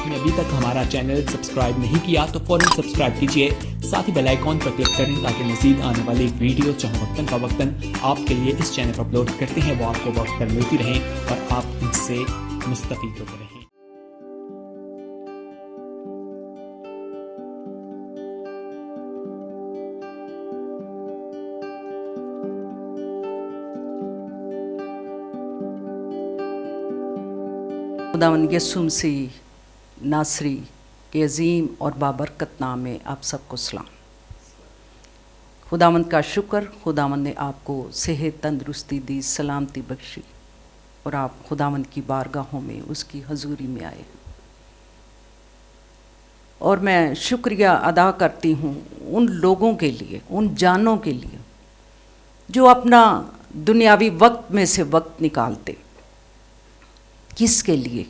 आपने अभी तक हमारा चैनल सब्सक्राइब नहीं किया तो फौरन सब्सक्राइब कीजिए, साथ ही बेल आइकॉन पर क्लिक करें ताकि मज़ीद आने वाली वीडियो चाहे वक्तन फवक्तन आपके लिए इस चैनल पर अपलोड करते हैं वो आपको वक्त पर मिलती रहें और आप इनसे मुस्तफ़ीद होते रहें। खुदावंद यीशु मसीह नासरी के अजीम और बाबरकत नाम में आप सबको सलाम। खुदावंद का शुक्र, खुदावंद ने आपको सेहत तंदुरुस्ती दी, सलामती बख्शी और आप खुदावंद की बारगाहों में उसकी हजूरी में आए। और मैं शुक्रिया अदा करती हूँ उन लोगों के लिए, उन जानों के लिए जो अपना दुनियावी वक्त में से वक्त निकालते, किसके लिए?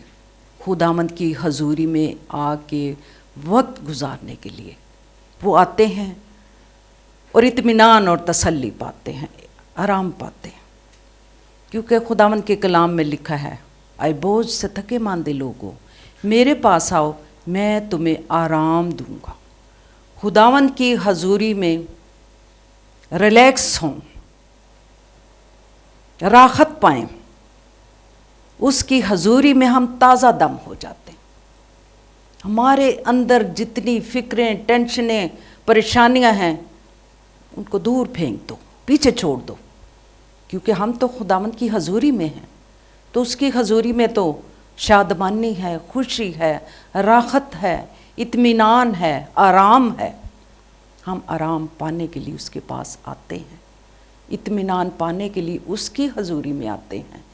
खुदावंद की हजूरी में आके वक्त गुजारने के लिए वो आते हैं और इत्मीनान और तसल्ली पाते हैं, आराम पाते हैं। क्योंकि खुदावंद के कलाम में लिखा है, आए बोझ से थके मांदे लोगों मेरे पास आओ, मैं तुम्हें आराम दूंगा। खुदावंद की हजूरी में रिलैक्स हों, राहत पाएं, उसकी हजूरी में हम ताज़ा दम हो जाते हैं। हमारे अंदर जितनी फ़िक्रें, टेंशनें, परेशानियां हैं उनको दूर फेंक दो, पीछे छोड़ दो, क्योंकि हम तो खुदावंद की हजूरी में हैं। तो उसकी हजूरी में तो शादमानी है, खुशी है, राहत है, इत्मीनान है, आराम है। हम आराम पाने के लिए उसके पास आते हैं, इत्मीनान पाने के लिए उसकी हजूरी में आते हैं।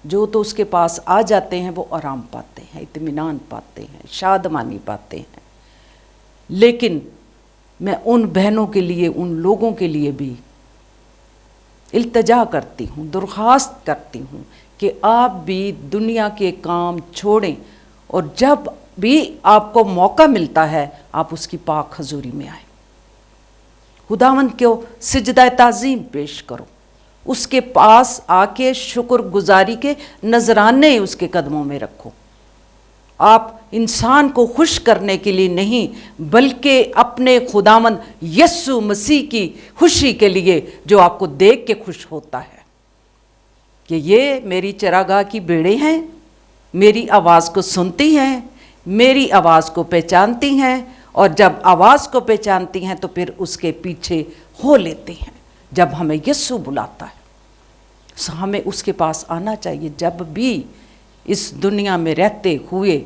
जो तो उसके पास आ जाते हैं वो आराम पाते हैं, इत्मीनान पाते हैं, शादमानी पाते हैं। लेकिन मैं उन बहनों के लिए, उन लोगों के लिए भी इल्तजा करती हूँ, दरख्वास्त करती हूँ कि आप भी दुनिया के काम छोड़ें और जब भी आपको मौका मिलता है आप उसकी पाक हजूरी में आए। खुदावंद को सिजदा ताज़ीम पेश करो, उसके पास आके शुक्रगुजारी के नजराने उसके कदमों में रखो। आप इंसान को खुश करने के लिए नहीं, बल्कि अपने खुदावंद यीशु मसीह की खुशी के लिए, जो आपको देख के खुश होता है कि ये मेरी चरागाह की भेड़ें हैं, मेरी आवाज़ को सुनती हैं, मेरी आवाज़ को पहचानती हैं, और जब आवाज़ को पहचानती हैं तो फिर उसके पीछे हो लेते हैं। जब हमें यीशु बुलाता है तो हमें उसके पास आना चाहिए। जब भी इस दुनिया में रहते हुए,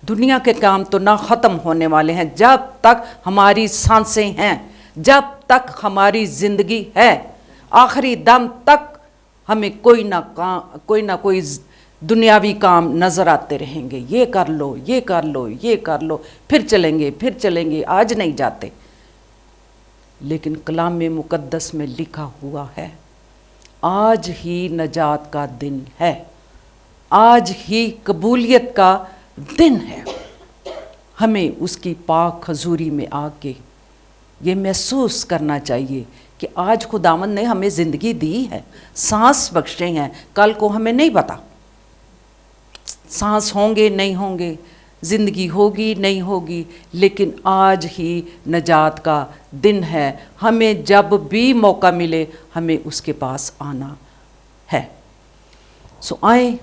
दुनिया के काम तो ना ख़त्म होने वाले हैं, जब तक हमारी सांसें हैं, जब तक हमारी ज़िंदगी है, आखिरी दम तक हमें कोई ना कोई दुनियावी काम नज़र आते रहेंगे। ये कर लो, ये कर लो, ये कर लो, फिर चलेंगे, आज नहीं जाते। लेकिन कलाम में मुकद्दस में लिखा हुआ है, आज ही नजात का दिन है, आज ही कबूलियत का दिन है। हमें उसकी पाक हजूरी में आके ये महसूस करना चाहिए कि आज खुदावंद ने हमें ज़िंदगी दी है, सांस बख्शे हैं। कल को हमें नहीं पता सांस होंगे नहीं होंगे, ज़िंदगी होगी नहीं होगी, लेकिन आज ही नजात का दिन है। हमें जब भी मौका मिले हमें उसके पास आना है। सो आए,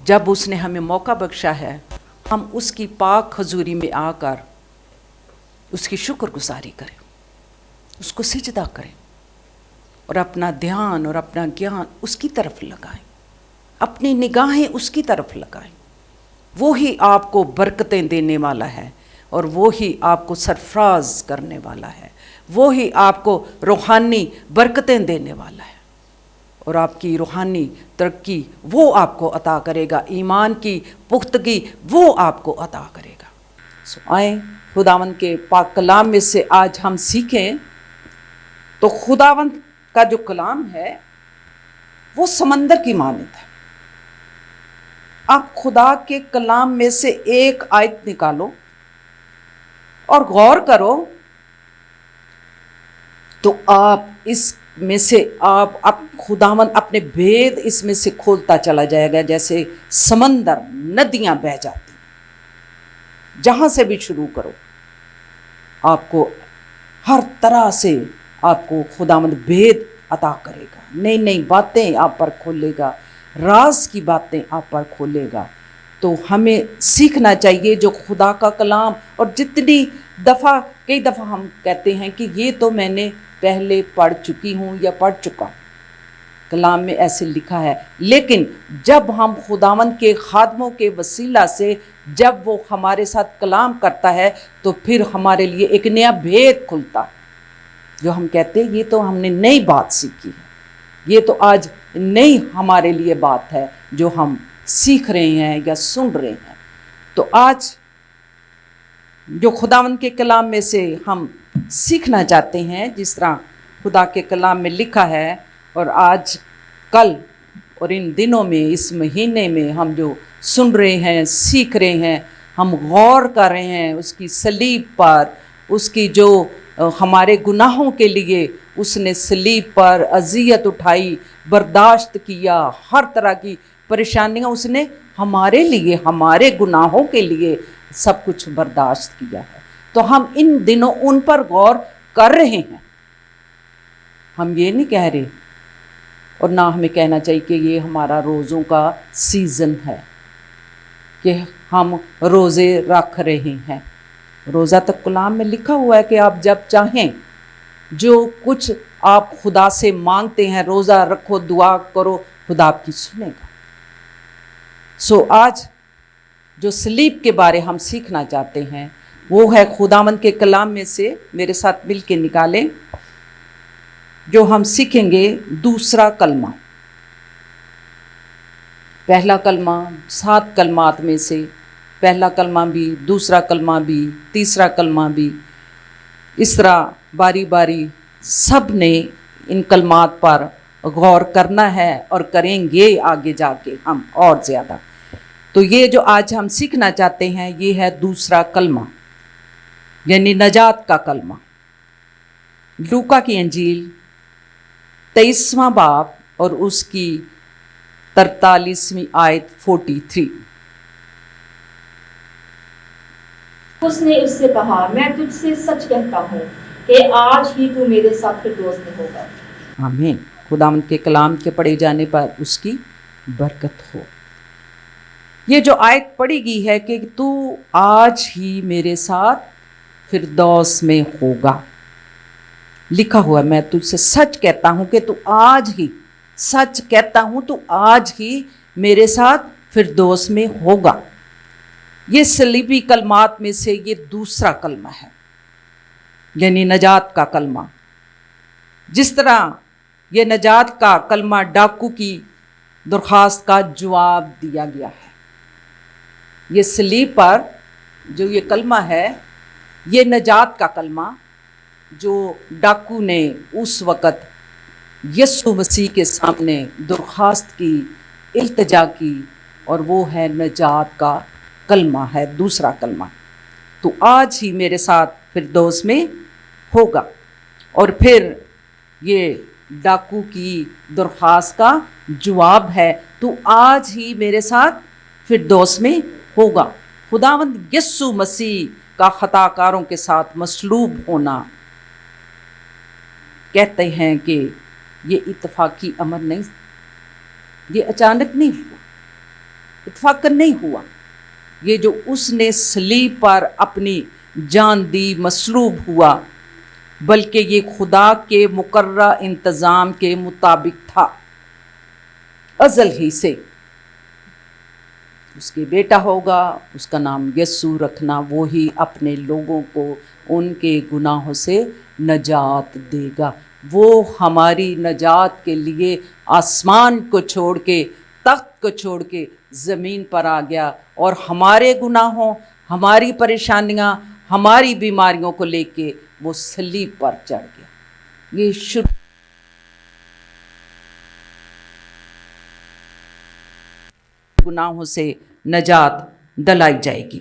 जब उसने हमें मौका बख्शा है हम उसकी पाक हजूरी में आकर उसकी शुक्रगुजारी करें, उसको सिजदा करें और अपना ध्यान और अपना ज्ञान उसकी तरफ लगाएं, अपनी निगाहें उसकी तरफ लगाएं। वो ही आपको बरकतें देने वाला है और वो ही आपको सरफराज करने वाला है, वो ही आपको रूहानी बरकतें देने वाला है और आपकी रूहानी तरक्की वो आपको अता करेगा, ईमान की पुख्तगी वो आपको अता करेगा। सो आए, खुदावंद के पाक कलाम में से आज हम सीखें। तो खुदावंद का जो कलाम है वो समंदर की मानद है। आप खुदा के कलाम में से एक आयत निकालो और गौर करो तो आप इसमें से आप खुदावंद अपने भेद इसमें से खोलता चला जाएगा, जैसे समंदर नदियां बह जाती। جہاں سے بھی شروع کرو، آپ کو ہر طرح سے آپ کو خداوند بھید عطا کرے گا، نئی نئی باتیں آپ پر کھولے گا، راز کی باتیں آپ پر کھولے گا۔ تو ہمیں سیکھنا چاہیے جو خدا کا کلام، اور جتنی دفعہ، کئی دفعہ ہم کہتے ہیں کہ یہ تو میں نے پہلے پڑھ چکی ہوں یا پڑھ چکا، کلام میں ایسے لکھا ہے، لیکن جب ہم خداوند کے خادموں کے وسیلہ سے جب وہ ہمارے ساتھ کلام کرتا ہے تو پھر ہمارے لیے ایک نیا بھید کھلتا ہے، جو ہم کہتے ہیں یہ تو ہم نے نئی بات سیکھی ہے، یہ تو آج نئی ہمارے لیے بات ہے جو ہم سیکھ رہے ہیں یا سن رہے ہیں۔ تو آج جو خداوند کے کلام میں سے ہم سیکھنا چاہتے ہیں، جس طرح خدا کے کلام میں لکھا ہے، اور آج کل اور ان دنوں میں، اس مہینے میں ہم جو سن رہے ہیں، سیکھ رہے ہیں، ہم غور کر رہے ہیں اس کی صلیب پر، اس کی جو ہمارے گناہوں کے لیے اس نے صلیب پر اذیت اٹھائی، برداشت کیا، ہر طرح کی پریشانیاں اس نے ہمارے لیے، ہمارے گناہوں کے لیے سب کچھ برداشت کیا ہے۔ تو ہم ان دنوں ان پر غور کر رہے ہیں، ہم یہ نہیں کہہ رہے، اور نہ ہمیں کہنا چاہیے کہ یہ ہمارا روزوں کا سیزن ہے کہ ہم روزے رکھ رہے ہیں۔ روزہ تو کلام میں لکھا ہوا ہے کہ آپ جب چاہیں جو کچھ آپ خدا سے مانگتے ہیں، روزہ رکھو، دعا کرو، خدا آپ کی سنے گا۔ سو آج جو صلیب کے بارے ہم سیکھنا چاہتے ہیں وہ ہے خداوند کے کلام میں سے، میرے ساتھ مل کے نکالیں، جو ہم سیکھیں گے دوسرا کلمہ۔ پہلا کلمہ 7 کلمات میں سے پہلا کلمہ بھی، دوسرا کلمہ بھی، تیسرا کلمہ بھی، اس طرح باری باری سب نے ان کلمات پر غور کرنا ہے اور کریں گے آگے جا کے ہم اور زیادہ۔ تو یہ جو آج ہم سیکھنا چاہتے ہیں یہ ہے دوسرا کلمہ، یعنی نجات کا کلمہ۔ لوکا کی انجیل 23واں باب اور اس کی 43ویں آیت 43۔ اس نے اس سے کہا، میں تجھ سے سچ کہتا ہوں کہ آج ہی تو میرے ساتھ فردوس میں ہوگا۔ آمین۔ خداوند کے کلام کے پڑھے جانے پر اس کی برکت ہو۔ یہ جو آیت پڑھی گئی ہے کہ تو آج ہی میرے ساتھ فردوس میں ہوگا، لکھا ہوا ہے، میں تجھ سے سچ کہتا ہوں کہ تو آج ہی، سچ کہتا ہوں تو آج ہی میرے ساتھ فردوس میں ہوگا۔ یہ صلیبی کلمات میں سے یہ دوسرا کلمہ ہے، یعنی نجات کا کلمہ۔ جس طرح یہ نجات کا کلمہ ڈاکو کی درخواست کا جواب دیا گیا ہے، یہ صلیب پر جو یہ کلمہ ہے، یہ نجات کا کلمہ جو ڈاکو نے اس وقت یسوع مسیح کے سامنے درخواست کی، التجا کی، اور وہ ہے نجات کا کلمہ ہے، دوسرا کلمہ۔ تو آج ہی میرے ساتھ فردوس میں ہوگا، اور پھر یہ ڈاکو کی درخواست کا جواب ہے، تو آج ہی میرے ساتھ فردوس میں ہوگا۔ خداوند یسوع مسیح کا خطا کاروں کے ساتھ مصلوب ہونا، کہتے ہیں کہ یہ اتفاقی امر نہیں، یہ اچانک نہیں ہوا، اتفاقاً نہیں ہوا۔ یہ جو اس نے صلیب پر اپنی جان دی، مصلوب ہوا، بلکہ یہ خدا کے مقررہ انتظام کے مطابق تھا۔ ازل ہی سے اس کے بیٹا ہوگا، اس کا نام یسوع رکھنا، وہی اپنے لوگوں کو ان کے گناہوں سے نجات دے گا۔ وہ ہماری نجات کے لیے آسمان کو چھوڑ کے، تخت کو چھوڑ کے زمین پر آ گیا، اور ہمارے گناہوں، ہماری پریشانیاں، ہماری بیماریوں کو لے کے وہ صلیب پر چڑھ گیا۔ یہ شروع گناہوں سے نجات دلائی جائے گی۔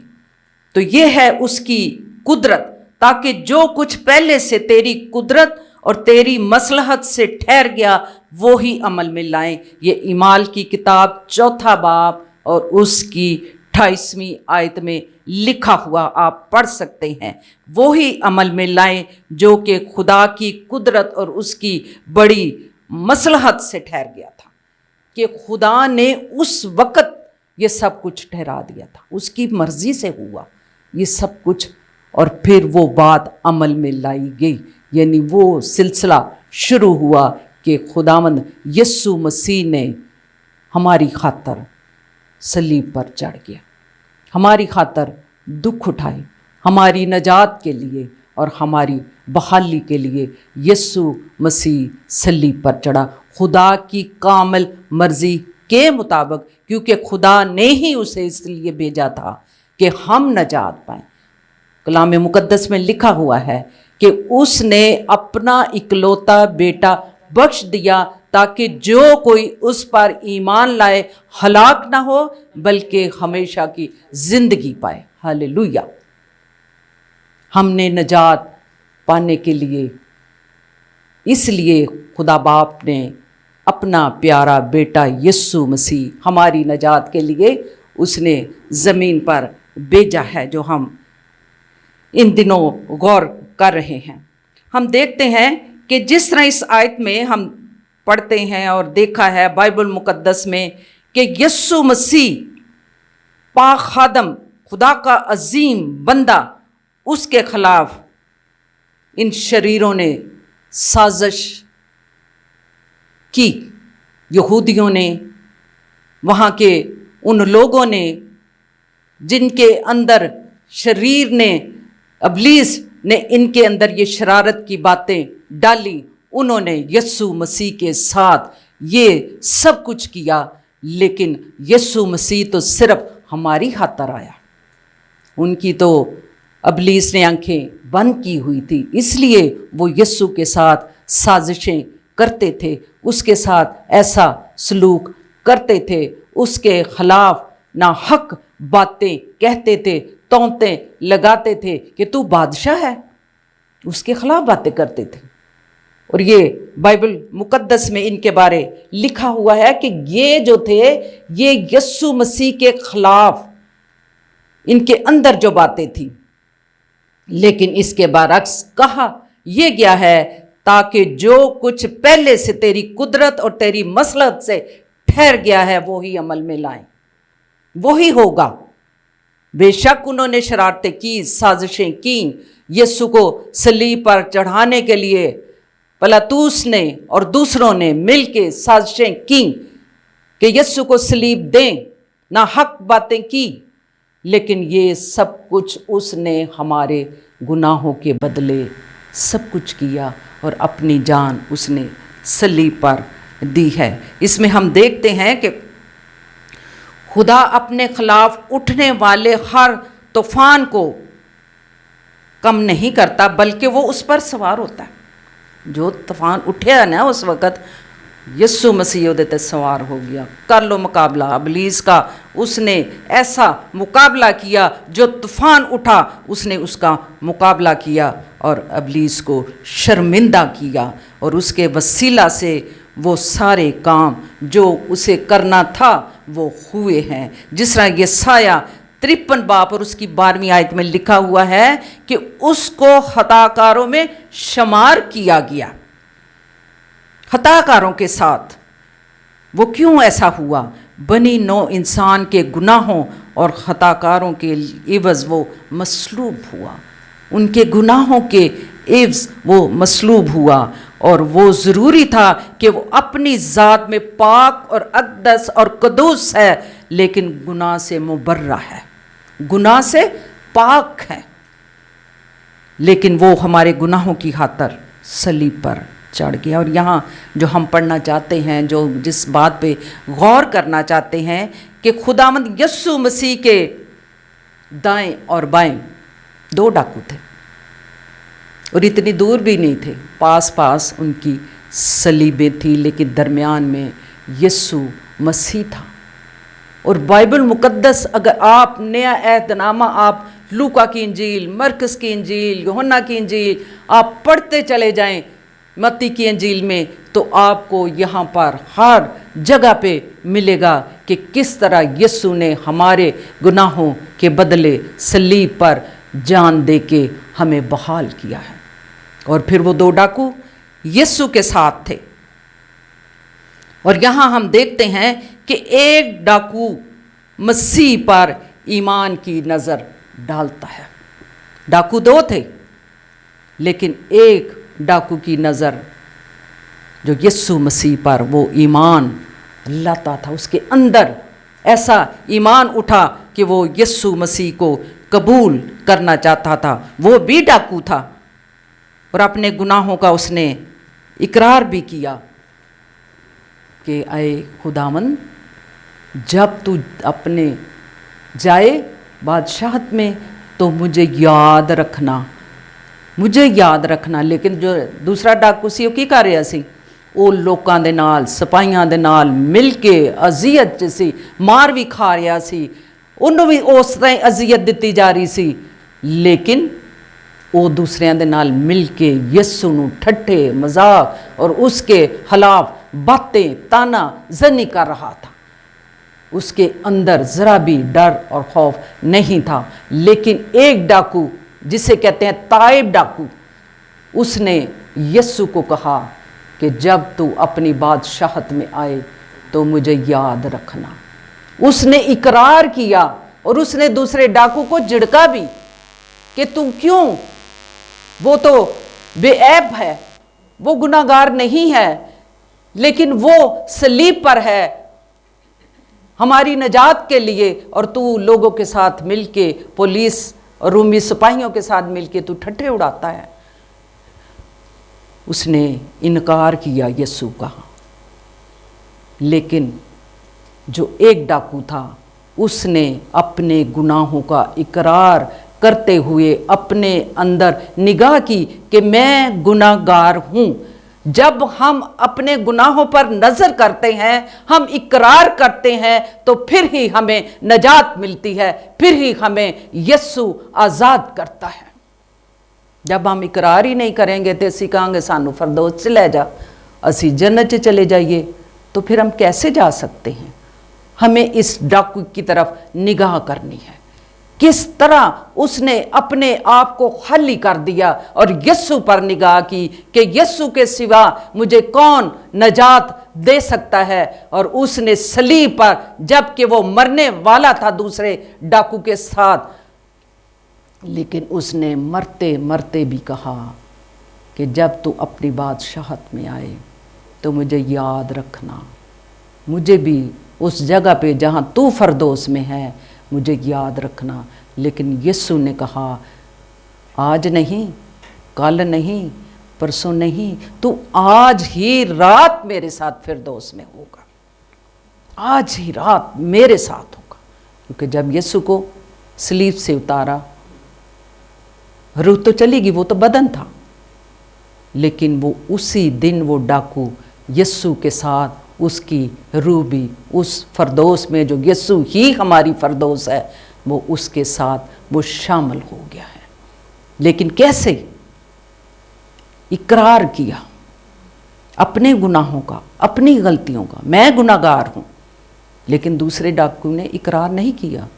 تو یہ ہے اس کی قدرت، تاکہ جو کچھ پہلے سے تیری قدرت اور تیری مصلحت سے ٹھہر گیا وہی عمل میں لائیں۔ یہ اعمال کی کتاب 4 باب اور اس کی 28ویں آیت میں لکھا ہوا آپ پڑھ سکتے ہیں، وہی عمل میں لائیں جو کہ خدا کی قدرت اور اس کی بڑی مصلحت سے ٹھہر گیا تھا، کہ خدا نے اس وقت یہ سب کچھ ٹھہرا دیا تھا، اس کی مرضی سے ہوا یہ سب کچھ، اور پھر وہ بات عمل میں لائی گئی، یعنی وہ سلسلہ شروع ہوا کہ خداوند یسوع مسیح نے ہماری خاطر صلیب پر چڑھ گیا، ہماری خاطر دکھ اٹھائے، ہماری نجات کے لیے اور ہماری بحالی کے لیے یسوع مسیح صلیب پر چڑھا، خدا کی کامل مرضی کے مطابق، کیونکہ خدا نے ہی اسے اس لیے بھیجا تھا کہ ہم نجات پائیں۔ کلام مقدس میں لکھا ہوا ہے کہ اس نے اپنا اکلوتا بیٹا بخش دیا تاکہ جو کوئی اس پر ایمان لائے ہلاک نہ ہو بلکہ ہمیشہ کی زندگی پائے۔ ہاللیلویہ۔ ہم نے نجات پانے کے لیے، اس لیے خدا باپ نے اپنا پیارا بیٹا یسوع مسیح ہماری نجات کے لیے اس نے زمین پر بھیجا ہے، جو ہم ان دنوں غور کر رہے ہیں۔ ہم دیکھتے ہیں کہ جس طرح اس آیت میں ہم پڑھتے ہیں اور دیکھا ہے بائبل مقدس میں کہ یسوع مسیح پاک خادم، خدا کا عظیم بندہ، اس کے خلاف ان شریروں نے سازش کی، یہودیوں نے، وہاں کے ان لوگوں نے جن کے اندر شریر نے، ابلیس نے ان کے اندر یہ شرارت کی باتیں ڈالی، انہوں نے یسوع مسیح کے ساتھ یہ سب کچھ کیا، لیکن یسوع مسیح تو صرف ہماری خاطر آیا، ان کی تو ابلیس نے آنکھیں بند کی ہوئی تھی، اس لیے وہ یسوع کے ساتھ سازشیں کرتے تھے، اس کے ساتھ ایسا سلوک کرتے تھے، اس کے خلاف ناحق باتیں کہتے تھے، تہمتیں لگاتے تھے کہ تو بادشاہ ہے، اس کے خلاف باتیں کرتے تھے۔ اور یہ بائبل مقدس میں ان کے بارے لکھا ہوا ہے کہ یہ جو تھے یہ یسوع مسیح کے خلاف ان کے اندر جو باتیں تھیں، لیکن اس کے برعکس کہا یہ گیا ہے تاکہ جو کچھ پہلے سے تیری قدرت اور تیری مصلحت سے ٹھہر گیا ہے وہی عمل میں لائیں، وہی ہوگا۔ بے شک انہوں نے شرارتیں کی، سازشیں کی، یسوع کو صلیب پر چڑھانے کے لیے پلاطوس نے اور دوسروں نے مل کے سازشیں کی کہ یسوع کو صلیب دیں، ناحق باتیں کی، لیکن یہ سب کچھ اس نے ہمارے گناہوں کے بدلے سب کچھ کیا اور اپنی جان اس نے صلیب پر دی ہے۔ اس میں ہم دیکھتے ہیں کہ خدا اپنے خلاف اٹھنے والے ہر طوفان کو کم نہیں کرتا بلکہ وہ اس پر سوار ہوتا ہے۔ جو طوفان اٹھیا نا اس وقت یسوع مسیح دے تے سوار ہو گیا، کر لو مقابلہ ابلیس کا، اس نے ایسا مقابلہ کیا، جو طوفان اٹھا اس نے اس کا مقابلہ کیا اور ابلیس کو شرمندہ کیا، اور اس کے وسیلہ سے وہ سارے کام جو اسے کرنا تھا وہ ہوئے ہیں۔ جس طرح یہ سایہ 53 باب اور اس کی 12ویں آیت میں لکھا ہوا ہے کہ اس کو خطا کاروں میں شمار کیا گیا۔ خطا کاروں کے ساتھ وہ کیوں ایسا ہوا؟ بنی نو انسان کے گناہوں اور خطا کاروں کے عوض وہ مصلوب ہوا، ان کے گناہوں کے عوض وہ مصلوب ہوا، اور وہ ضروری تھا کہ وہ اپنی ذات میں پاک اور اقدس اور قدوس ہے لیکن گناہ سے مبرہ ہے، گناہ سے پاک ہے، لیکن وہ ہمارے گناہوں کی خاطر صلیب پر چڑھ گیا۔ اور یہاں جو ہم پڑھنا چاہتے ہیں، جو جس بات پہ غور کرنا چاہتے ہیں کہ خداوند یسوع مسیح کے دائیں اور بائیں 2 ڈاکو تھے، اور اتنی دور بھی نہیں تھے، پاس پاس ان کی صلیبیں تھیں، لیکن درمیان میں یسوع مسیح تھا۔ اور بائبل مقدس اگر آپ نیا عہد نامہ، آپ لوکا کی انجیل، مرکز کی انجیل، یوحنا کی انجیل آپ پڑھتے چلے جائیں، متی کی انجیل میں، تو آپ کو یہاں پر ہر जगह पे मिलेगा कि किस तरह यीशु ने हमारे गुनाहों के बदले सलीब पर जान दे के हमें बहाल किया है। और फिर वो 2 डाकू यीशु के साथ थे, और यहाँ हम देखते हैं कि एक डाकू मसीह पर ईमान की नज़र डालता है। डाकू 2 थे, लेकिन एक डाकू की नज़र जो यीशु मसीह पर वो ईमान लाता था, उसके अंदर ऐसा ईमान उठा कि वो यीशु मसीह को कबूल करना चाहता था। वो भी डाकू था और अपने गुनाहों का उसने इकरार भी किया कि आए खुदावंद, जब तू अपने जाए बादशाहत में तो मुझे याद रखना, मुझे याद रखना। लेकिन जो दूसरा डाकू सी वो की कर रहा सी, ਉਹ ਲੋਕਾਂ ਦੇ ਨਾਲ ਸਿਪਾਹੀਆਂ ਦੇ ਨਾਲ ਮਿਲ ਕੇ ਅਜ਼ੀਅਤ 'ਚ ਸੀ, ਮਾਰ ਵੀ ਖਾ ਰਿਹਾ ਸੀ, ਉਹਨੂੰ ਵੀ ਉਸ ਤਰ੍ਹਾਂ ਹੀ ਅਜ਼ੀਅਤ ਦਿੱਤੀ ਜਾ ਰਹੀ ਸੀ। ਲੇਕਿਨ ਉਹ ਦੂਸਰਿਆਂ ਦੇ ਨਾਲ ਮਿਲ ਕੇ ਯਿਸੂ ਨੂੰ ਠੱਠੇ ਮਜ਼ਾਕ और उसके खिलाफ बातें ताना जनी कर रहा था। उसके अंदर ज़रा भी डर और खौफ नहीं था। लेकिन एक डाकू जिसे कहते हैं ताइब डाकू, उसने यीशु को कहा कि जब तू अपनी बादशाहत में आए तो मुझे याद रखना। उसने इकरार किया और उसने दूसरे डाकू को झिड़का भी कि तू क्यों, वो तो बेऐब है, वो गुनाहगार नहीं है, लेकिन वो सलीब पर है हमारी नजात के लिए, और तू लोगों के साथ मिलके, पुलिस और रूमी सिपाहियों के साथ मिलके तू ठट्ठे उड़ाता है। उसने इनकार किया यीशु का। लेकिन जो एक डाकू था उसने अपने गुनाहों का इकरार करते हुए अपने अंदर निगाह की कि मैं गुनाहगार हूँ। जब हम अपने गुनाहों पर नज़र करते हैं, हम इकरार करते हैं, तो फिर ही हमें नजात मिलती है, फिर ही हमें यीशु आज़ाद करता है। जब हम इकरार ही नहीं करेंगे तो असी कहेंगे सानू फरदौस च ले जा, असी जन्नत च चले जाइए, तो फिर हम कैसे जा सकते हैं। हमें इस डाकू की तरफ निगाह करनी है, किस तरह उसने अपने आप को खाली कर दिया और यीशु पर निगाह की कि यीशु के सिवा मुझे कौन नजात दे सकता है। और उसने सलीब पर, जबकि वो मरने वाला था दूसरे डाकू के साथ, लेकिन उसने मरते मरते भी कहा कि जब तू अपनी बादशाहत में आए तो मुझे याद रखना, मुझे भी उस जगह पे जहाँ तू फरदौस में है मुझे याद रखना। लेकिन यीशु ने कहा आज नहीं, कल नहीं, परसों नहीं, तू आज ही रात मेरे साथ फिरदौस में होगा, आज ही रात मेरे साथ होगा। क्योंकि जब यीशु को सलीब से उतारा, रूह तो चली गई, वो तो बदन था, लेकिन वो उसी दिन वो डाकू यीशु के साथ, उसकी रूह भी उस फरदौस में जो यीशु ही हमारी फरदौस है, वो उसके साथ वो शामिल हो गया है। लेकिन कैसे? इकरार किया अपने गुनाहों का, अपनी गलतियों का, मैं गुनाहगार हूँ। लेकिन दूसरे डाकू ने इकरार नहीं किया,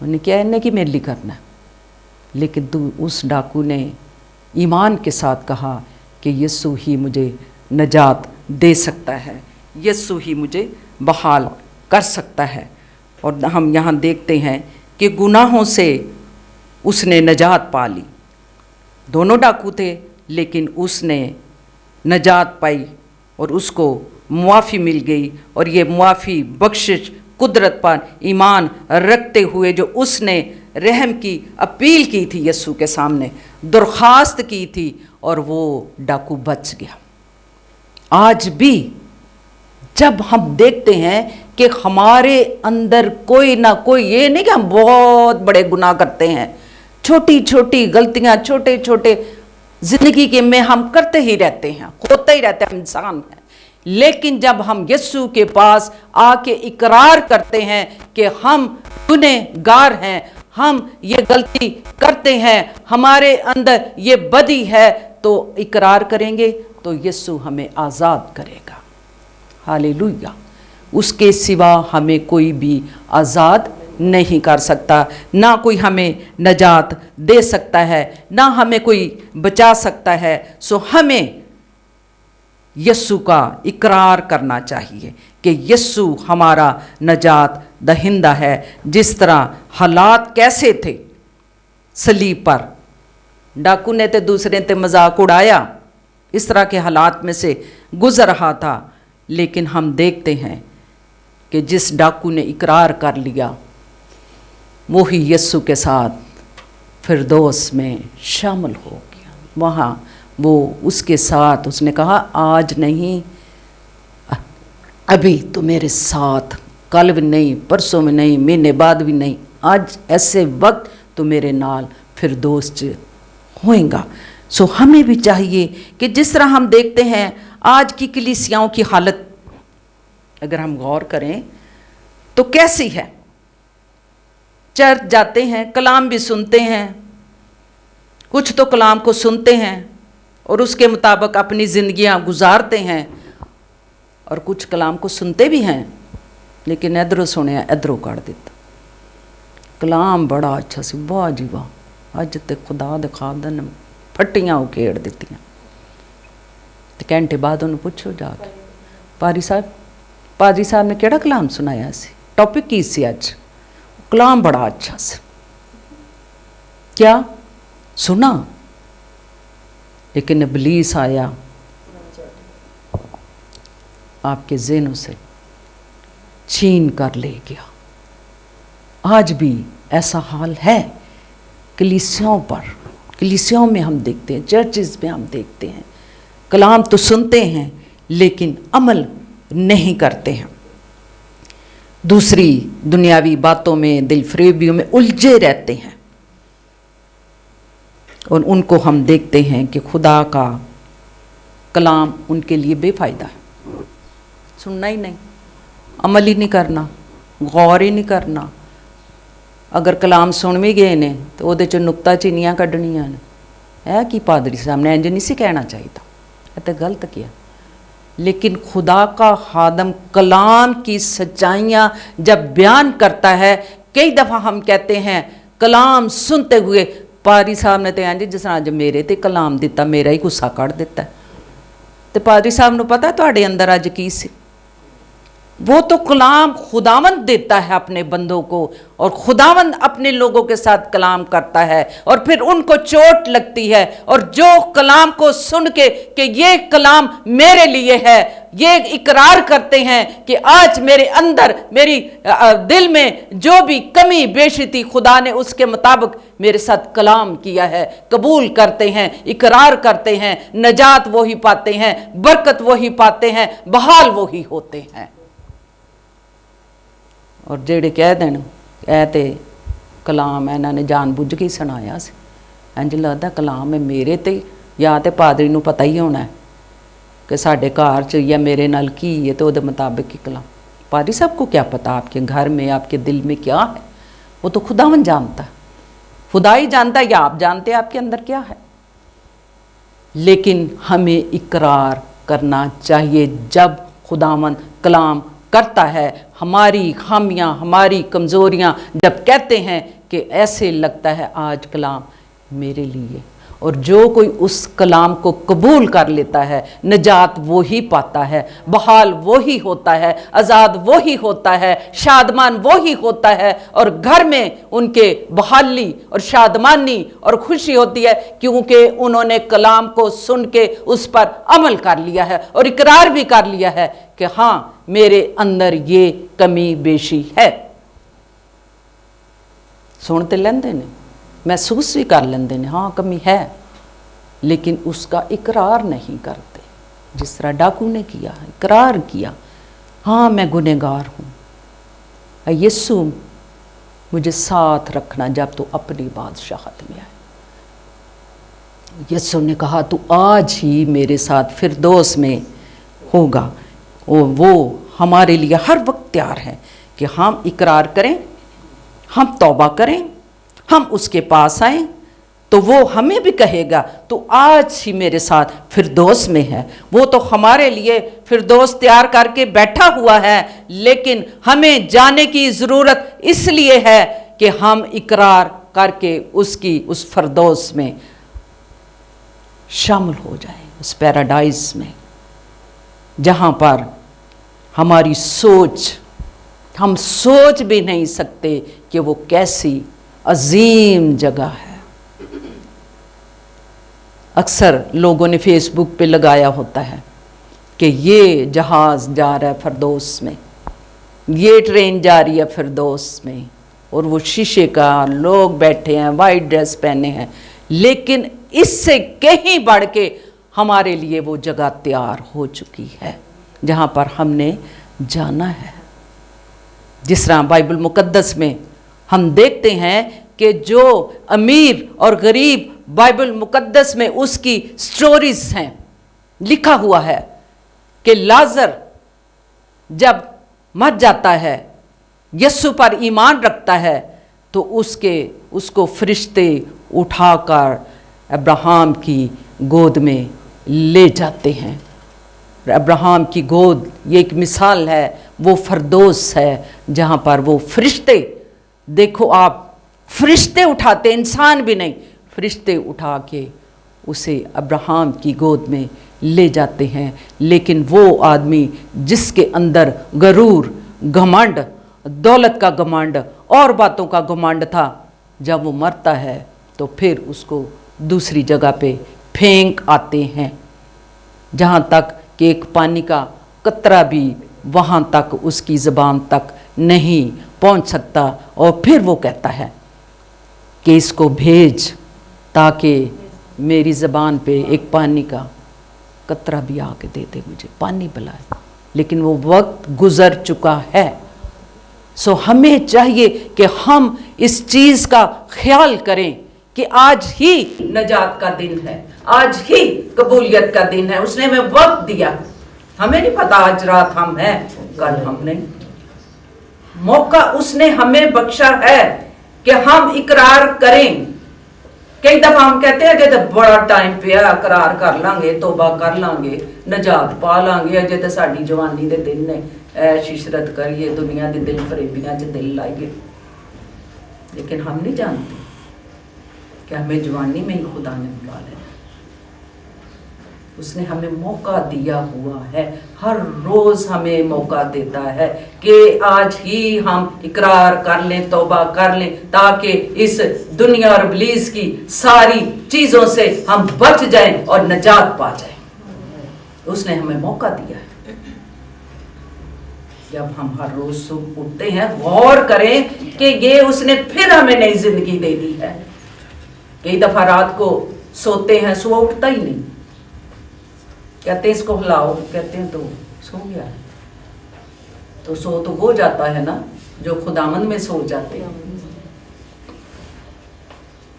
उन्हें क्या इन्हें कि मेरे लिए करना है। लेकिन उस डाकू ने ईमान के साथ कहा कि यीशु ही मुझे नजात दे सकता है, यीशु ही मुझे बहाल कर सकता है। और हम यहाँ देखते हैं कि गुनाहों से उसने नजात पा ली। दोनों डाकू थे, लेकिन उसने नजात पाई और उसको मुआफ़ी मिल गई। और ये मुआफ़ी बख्शिश कुदरत पर ईमान रखते हुए जो उसने रहम की अपील की थी, यीशु के सामने दरख्वास्त की थी, और वो डाकू बच गया। आज भी जब हम देखते हैं कि हमारे अंदर कोई ना कोई, ये नहीं कि हम बहुत बड़े गुनाह करते हैं, छोटी छोटी गलतियां, छोटे छोटे ज़िंदगी के में हम करते ही रहते हैं, होते ही रहते हैं, हम इंसान हैं। लेकिन जब हम यीशु के पास आके इकरार करते हैं कि हम गुनहगार हैं, हम ये गलती करते हैं, हमारे अंदर ये बदी है, तो इकरार करेंगे तो यीशु हमें आज़ाद करेगा। हालेलुया। उसके सिवा हमें कोई भी आज़ाद नहीं कर सकता, ना कोई हमें नजात दे सकता है, ना हमें कोई बचा सकता है। सो हमें यस्सु का इकरार करना चाहिए कि यस्सु हमारा नजात दहिंदा है। जिस तरह हालात कैसे थे सलीब पर, डाकू ने तो दूसरे ते मजाक उड़ाया, इस तरह के हालात में से गुजर रहा था, लेकिन हम देखते हैं कि जिस डाकू ने इकरार कर लिया वही यस्सु के साथ फिरदौस में शामिल हो गया। वहाँ वो उसके साथ उसने कहा, आज नहीं अभी तो मेरे साथ, कल भी नहीं, परसों में नहीं, महीने बाद भी नहीं, आज ऐसे वक्त तो मेरे नाल फिरदौस च होएगा। सो हमें भी चाहिए कि जिस तरह हम देखते हैं आज की कलीसियाओं की हालत, अगर हम गौर करें तो कैसी है। चर्च जाते हैं, कलाम भी सुनते हैं, कुछ तो कलाम को सुनते हैं और उसके मुताबिक अपनी ज़िंदगियां गुजारते हैं, और कुछ कलाम को सुनते भी हैं लेकिन इधरों सुने इधरों कर देता। कलाम बड़ा अच्छा सी, वाह जी वाह, अज तो खुदा दिखा दिन फट्टियां उकेड़ दित्तियां। तो घंटे बाद उन्हें पूछो जाके, पादरी साहब ने केड़ा कलाम सुनाया सी, टॉपिक की सी अज? कलाम बड़ा अच्छा सी, क्या सुना? लेकिन इब्लीस आया, आपके ज़हनों से छीन कर ले गया। आज भी ऐसा हाल है कलीसियाओं पर, कलीसियाओं में हम देखते हैं, चर्चिज़ में हम देखते हैं, कलाम तो सुनते हैं लेकिन अमल नहीं करते हैं। दूसरी दुनियावी बातों में, दिलफरेबियों में उलझे रहते हैं, और उनको हम देखते हैं कि खुदा का कलाम उनके लिए बेफायदा है। सुनना ही नहीं, अमल ही नहीं करना, गौर ही नहीं करना। अगर कलाम सुन भी गए ने तो वो नुकता चीनियाँ कढ़नियाँ ने, है कि पादरी साहब ने इंज नहीं सी कहना चाहिए, ये तो गलत किया। लेकिन खुदा का खादम कलाम की सच्चाइयाँ जब बयान करता है, कई दफ़ा हम कहते हैं कलाम सुनते हुए, पादरी साहब ने तो इंज जिस अज मेरे ते कलाम दिता, मेरा ही गुस्सा कढ़ दिता। तो पादरी साहब को पता तुहाडे अंदर अज की सी? वो तो कलाम खुदावंद देता है अपने बंदों को, और खुदावंद अपने लोगों के साथ कलाम करता है, और फिर उनको चोट लगती है, और जो कलाम को सुन के कि ये कलाम मेरे लिए है, ये इकरार करते हैं कि आज मेरे अंदर, मेरी दिल में जो भी कमी बेशी थी, खुदा ने उसके मुताबिक मेरे साथ कलाम किया है, कबूल करते हैं, इकरार करते हैं, नजात वही पाते हैं, बरकत वही पाते हैं, बहाल वही होते हैं। और जेड़े कह देन ए ते कलाम इन्हां ने जानबूझ के सुनाया सी, इंज लगदा कलाम है मेरे ते, या ते पादरी नूं पता ही होना है कि साडे घर च या मेरे नाल की है, तो उहदे मुताबिक ही कलाम। पादरी साहब को क्या पता आपके घर में, आपके दिल में क्या है? वो तो खुदावन जानता है, खुदा ही जानता है, या आप जानते हैं आपके अंदर क्या है। लेकिन हमें इकरार करना चाहिए जब खुदावन कलाम करता है, हमारी खामियां, हमारी कमज़ोरियां जब कहते हैं कि ऐसे लगता है आज कलाम मेरे लिए, और जो कोई उस कलाम को कबूल कर लेता है, नजात वो ही पाता है, बहाल वो ही होता है, आज़ाद वो ही होता है, शादमान वो ही होता है, और घर में उनके बहाली और शादमानी और खुशी होती है, क्योंकि उन्होंने कलाम को सुन के उस पर अमल कर लिया है और इकरार भी कर लिया है कि हाँ मेरे अंदर ये कमी बेशी है। सुन तो लेंदे ने, महसूस भी कर लेंदे ने, हाँ कमी है, लेकिन उसका इकरार नहीं करते। जिस तरह डाकू ने किया, इकरार किया, हाँ मैं गुनहगार हूँ, यीशु मुझे साथ रखना जब तू अपनी बादशाहत में आए। यीशु ने कहा तू आज ही मेरे साथ फिरदौस में होगा। वो हमारे लिए हर वक्त तैयार है कि हम इकरार करें, हम तौबा करें, हम उसके पास आएं, تو وہ ہمیں بھی کہے گا تو آج ہی میرے ساتھ فردوس میں ہے. وہ تو ہمارے لیے فردوس تیار کر کے بیٹھا ہوا ہے، لیکن ہمیں جانے کی ضرورت اس لیے ہے کہ ہم اقرار کر کے اس فردوس میں شامل ہو جائیں، اس پیراڈائز میں، جہاں پر ہماری ہم سوچ بھی نہیں سکتے کہ وہ کیسی عظیم جگہ ہے. اکثر لوگوں نے فیس بک پہ لگایا ہوتا ہے کہ یہ جہاز جا رہا ہے فردوس میں، یہ ٹرین جا رہی ہے فردوس میں، اور وہ شیشے کا لوگ بیٹھے ہیں، وائٹ ڈریس پہنے ہیں. لیکن اس سے کہیں بڑھ کے ہمارے لیے وہ جگہ تیار ہو چکی ہے جہاں پر ہم نے جانا ہے. جس طرح بائبل مقدس میں ہم دیکھتے ہیں کہ جو امیر اور غریب بائبل مقدس میں اس کی سٹوریز ہیں، لکھا ہوا ہے کہ لازر جب مر جاتا ہے، یسوع پر ایمان رکھتا ہے، تو اس کو فرشتے اٹھا کر ابراہیم کی گود میں لے جاتے ہیں. ابراہیم کی گود یہ ایک مثال ہے، وہ فردوس ہے جہاں پر وہ فرشتے، دیکھو آپ، فرشتے اٹھاتے، انسان بھی نہیں، فرشتے اٹھا کے اسے ابراہیم کی گود میں لے جاتے ہیں. لیکن وہ آدمی جس کے اندر غرور، گھمنڈ، دولت کا گھمنڈ اور باتوں کا گھمنڈ تھا، جب وہ مرتا ہے تو پھر اس کو دوسری جگہ پہ پھینک آتے ہیں، جہاں تک کہ ایک پانی کا قطرہ بھی وہاں تک اس کی زبان تک نہیں پہنچ سکتا. اور پھر وہ کہتا ہے کہ اس کو بھیج تاکہ میری زبان پہ ایک پانی کا قطرہ بھی آ کے دے دے، مجھے پانی پلائے. لیکن وہ وقت گزر چکا ہے. سو ہمیں چاہیے کہ ہم اس چیز کا خیال کریں کہ آج ہی نجات کا دن ہے، آج ہی قبولیت کا دن ہے. اس نے ہمیں وقت دیا، ہمیں نہیں پتا آج رات ہم ہیں، کل ہم نہیں. موقع اس نے ہمیں بخشا ہے کہ ہم اقرار کریں. کئی دفعہ ہم کہتے ہیں کہ بڑا ٹائم پہ ہے، اقرار کر لیں گے، توبہ کر لیں گے، نجات پا لیں گے، اجے تو ساڈی جوانی دے دن نے، عیش عشرت کریے، دنیا دے دل فریبیاں چ دل لائیے. لیکن ہم نہیں جانتے کہ ہمیں جوانی میں ہی خدا نے بلا لینا. اس نے ہمیں موقع دیا ہوا ہے، ہر روز ہمیں موقع دیتا ہے کہ آج ہی ہم اقرار کر لیں، توبہ کر لیں، تاکہ اس دنیا اور ابلیس کی ساری چیزوں سے ہم بچ جائیں اور نجات پا جائیں. اس نے ہمیں موقع دیا ہے. جب ہم ہر روز صبح اٹھتے ہیں، غور کریں کہ یہ اس نے پھر ہمیں نئی زندگی دے دی ہے. کئی دفعہ رات کو سوتے ہیں، صبح اٹھتا ہی نہیں، کہتے ہیں اس کو ہلاؤ، کہتے ہیں تو سو گیا ہے. تو سو تو ہو جاتا ہے نا جو خداوند میں سو جاتے ہیں.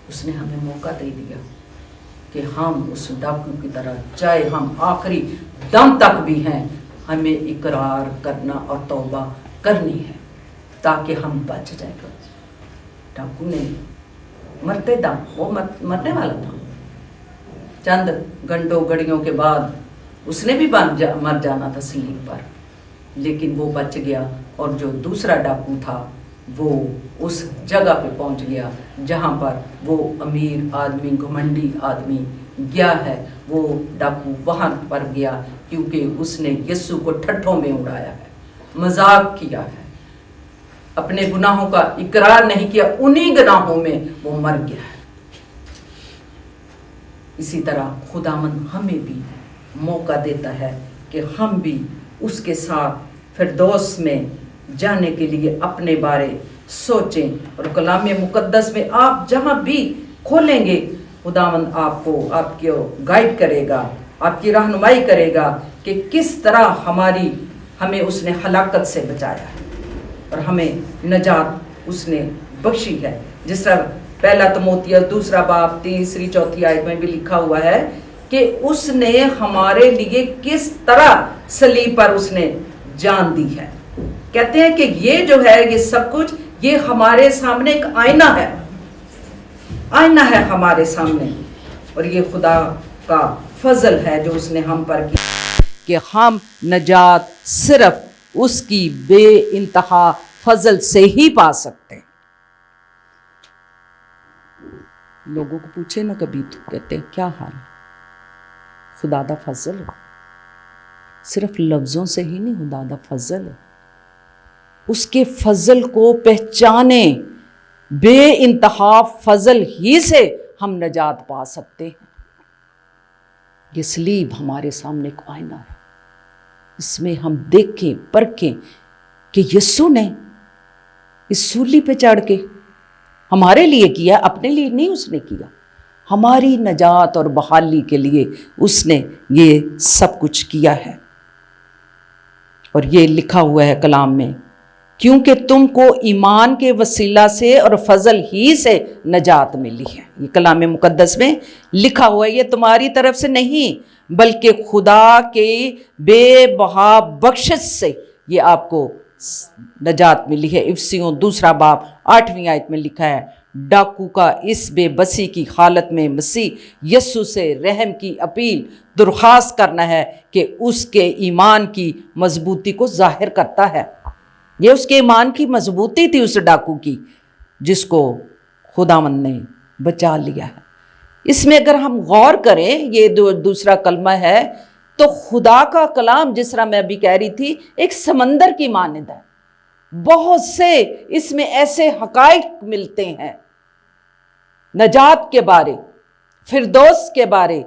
اس نے ہمیں موقع دے دیا کہ ہم اس ڈاکو کی طرح، چاہے ہم آخری دم تک بھی ہیں، ہمیں اقرار کرنا اور توبہ کرنی ہے تاکہ ہم بچ جائیں. ڈاکو نے مرتے دم، وہ مرنے والا تھا، چند گھنٹوں گھڑیوں کے بعد اس نے بھی مر جانا تھا سلیب پر، لیکن وہ بچ گیا. اور جو دوسرا ڈاکو تھا وہ اس جگہ پہ پہنچ گیا جہاں پر وہ امیر آدمی، گھمنڈی آدمی گیا ہے. وہ ڈاکو وہاں پر گیا کیونکہ اس نے یسوع کو ٹھٹھوں میں اڑایا ہے، مذاق کیا ہے، اپنے گناہوں کا اقرار نہیں کیا، انہی گناہوں میں وہ مر گیا ہے. اسی طرح خداوند ہمیں بھی موقع دیتا ہے کہ ہم بھی اس کے ساتھ فردوس میں جانے کے لیے اپنے بارے سوچیں. اور کلام مقدس میں آپ جہاں بھی کھولیں گے، خداوند آپ کو، آپ کو گائیڈ کرے گا، آپ کی رہنمائی کرے گا کہ کس طرح ہمیں اس نے ہلاکت سے بچایا ہے اور ہمیں نجات اس نے بخشی ہے. جس طرح پہلا تموتھیوس 2 باب 3 4 آیت میں بھی لکھا ہوا ہے کہ اس نے ہمارے لیے کس طرح صلیب پر اس نے جان دی ہے. کہتے ہیں کہ یہ جو ہے، یہ سب کچھ، یہ ہمارے سامنے ایک آئینہ ہے. आईना है हमारे सामने, और ये खुदा का फजल है जो उसने हम पर किया कि हम नजात सिर्फ उसकी बे इंतहा फजल से ही पा सकते हैं। लोगों को पूछे ना कभी तो कहते हैं क्या हाल, खुदा दा फजल है, सिर्फ लफ्ज़ों से ही नहीं, खुदा दा फजल है। उसके फजल को पहचाने, बे इंतहा फजल ही से हम नजात पा सकते हैं। ये सलीब हमारे सामने एक आईना है, इसमें हम देखें परखें कि यीशु ने इस सूली पे चढ़ के हमारे लिए किया, अपने लिए नहीं उसने किया, हमारी नजात और बहाली के लिए उसने ये सब कुछ किया है। और ये लिखा हुआ है कलाम में, क्योंकि तुमको ईमान के वसीला से और फजल ही से नजात मिली है। ये कलाम मुकद्दस में लिखा हुआ है, ये तुम्हारी तरफ से नहीं बल्कि खुदा के बेबहा बख्शिश से ये आपको नजात मिली है। इफसियों 2 बाब 8वीं आयत में लिखा है, डाकू का इस बेबसी की हालत में मसीह यस्सु से रहम की अपील दरख्वास्त करना है कि उसके ईमान की मजबूती को जाहिर करता है। ये उसके ईमान की मजबूती थी उस डाकू की, जिसको खुदावंद ने बचा लिया है। इसमें अगर हम गौर करें, ये दूसरा कलमा है, तो खुदा का कलाम जिस तरह मैं अभी कह रही थी एक समंदर की मानद है। बहुत से इसमें ऐसे हकाइक मिलते हैं नजात के बारे, फिरदौस के बारे।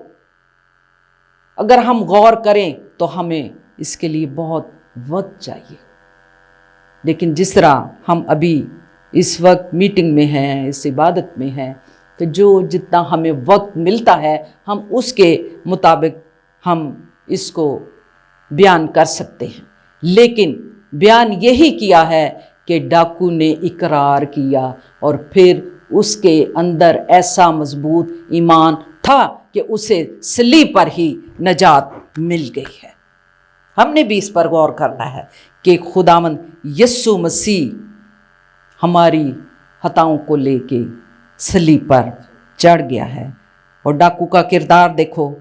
अगर हम गौर करें तो हमें इसके लिए बहुत वक्त चाहिए, लेकिन जिस तरह हम अभी इस वक्त मीटिंग में हैं, इस इबादत में हैं, तो जो जितना हमें वक्त मिलता है हम उसके मुताबिक हम इसको बयान कर सकते हैं। लेकिन बयान यही किया है कि डाकू ने इकरार किया और फिर उसके अंदर ऐसा मजबूत ईमान था कि उसे सलीब पर ही नजात मिल गई है। हमने भी इस पर गौर करना है कि खुदावंद यस्सु मसीह हमारी खताओं को लेके सलीब पर चढ़ गया है। और डाकू का किरदार देखो,